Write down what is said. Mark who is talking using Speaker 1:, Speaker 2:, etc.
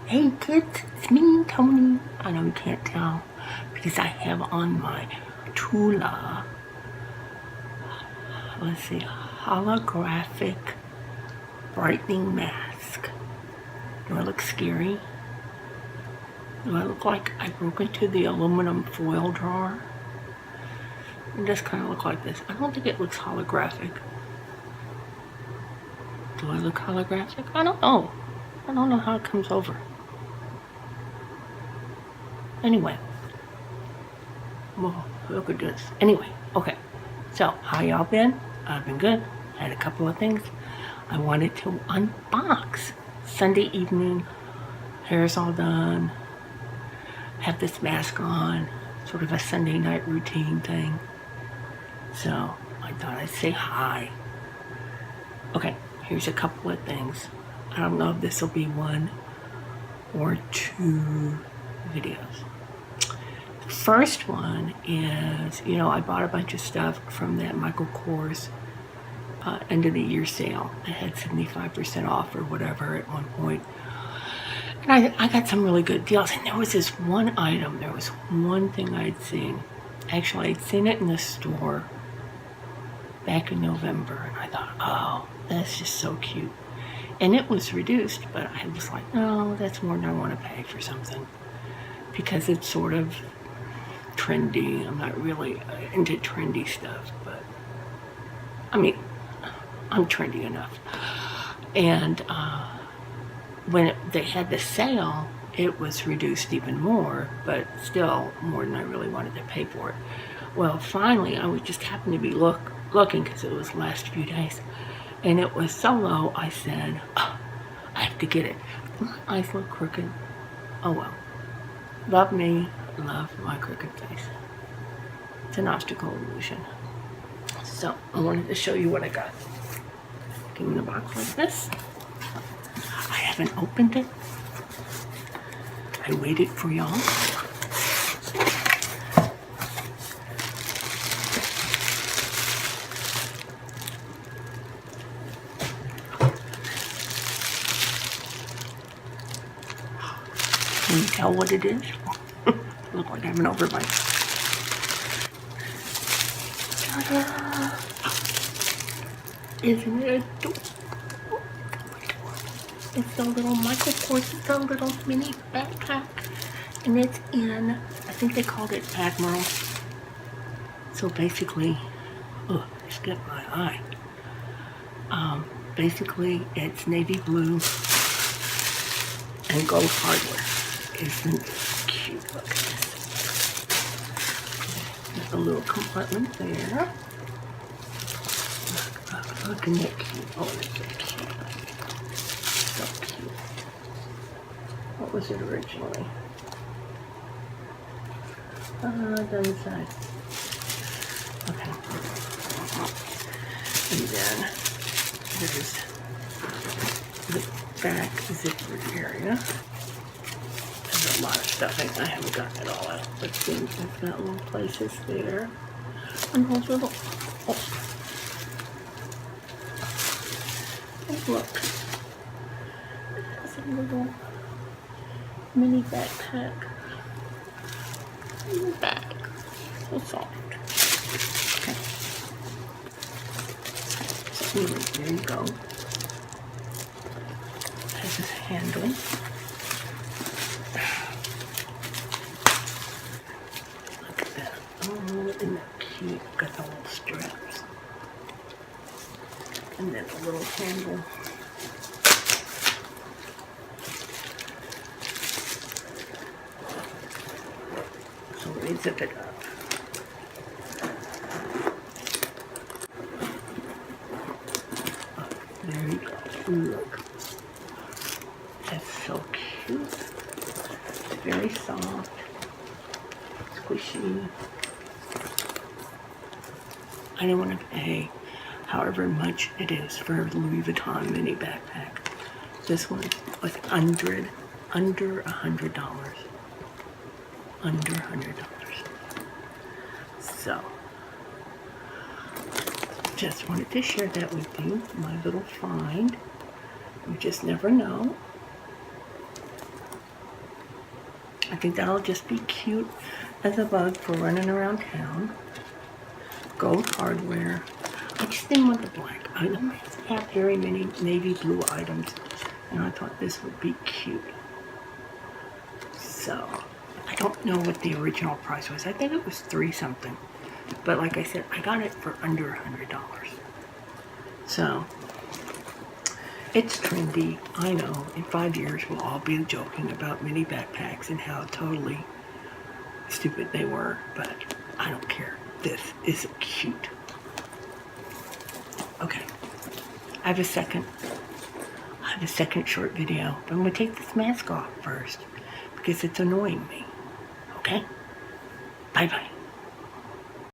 Speaker 1: Hey kids, it's me, Tony. I know you can't tell because I have on my Tula, let's see, holographic brightening mask. Do I look scary? Do I look like I broke into the aluminum foil drawer? It does kind of look like this. I don't think it looks holographic. Do I look holographic? I don't know. I don't know how it comes over. Anyway. Whoa, look at this. Anyway, okay. So, how y'all been? I've been good. Had a couple of things I wanted to unbox. Sunday evening, hair's all done. Have this mask on. Sort of a Sunday night routine thing. So, I thought I'd say hi. Okay, here's a couple of things. I don't know if this will be one or two videos. The first one is, I bought a bunch of stuff from that Michael Kors end of the year sale. It had 75% off or whatever at one point. And I got some really good deals. And there was this one item, there was one thing I'd seen. Actually, I'd seen it in the store back in November. And I thought, oh, that's just so cute. And it was reduced, but I was like, no, that's more than I want to pay for something. Because it's sort of trendy. I'm not really into trendy stuff, but I mean, I'm trendy enough. And when they had the sale, it was reduced even more, but still more than I really wanted to pay for it. Well, finally, I was just happened to be looking because it was the last few days, and it was so low, I said, oh, I have to get it. My eyes look crooked. Oh well. Love me, love my crooked face. It's an optical illusion. So I wanted to show you what I got. Came in a box like this. I haven't opened it. I waited for y'all. Can you tell what it is? Look like I have an overbite. Ta-da! Isn't it adorable? It's a little Michael Kors. It's a little mini backpack. And it's in, I think they called it Admiral. So basically, oh, just get my eye. Basically, it's navy blue and gold hardware. Isn't it cute? Look at this. There's a little compartment there. Look at that cute. Oh, it's so cute. So cute. What was it originally? Down the side. Okay. And then there's the back zipper area. There's a lot of stuff in it. I haven't gotten it all out, but things have got little places there. And those little, oh. And look. It's a little mini backpack. In the back. So soft. Okay. So anyway, there you go. Has this handle. Look at that. Oh, isn't that cute? Got the little straps. And then a little handle. So let me zip it up. Oh, there you go. Look. That's so cute. It's very soft. Squishy. I didn't want to pay however much it is for a Louis Vuitton mini backpack. This one was under $100. Under $100. So, just wanted to share that with you, my little find. You just never know. I think that'll just be cute as a bug for running around town. Gold hardware. I just didn't want the black. I don't have very many navy blue items, and I thought this would be cute. So, I don't know what the original price was. I think it was $3 something. But like I said, I got it for under $100. So, it's trendy. I know in 5 years we'll all be joking about mini backpacks and how totally stupid they were, but I don't care. This is cute. Okay, I have a second short video, but I'm gonna take this mask off first because it's annoying me. Okay, bye bye.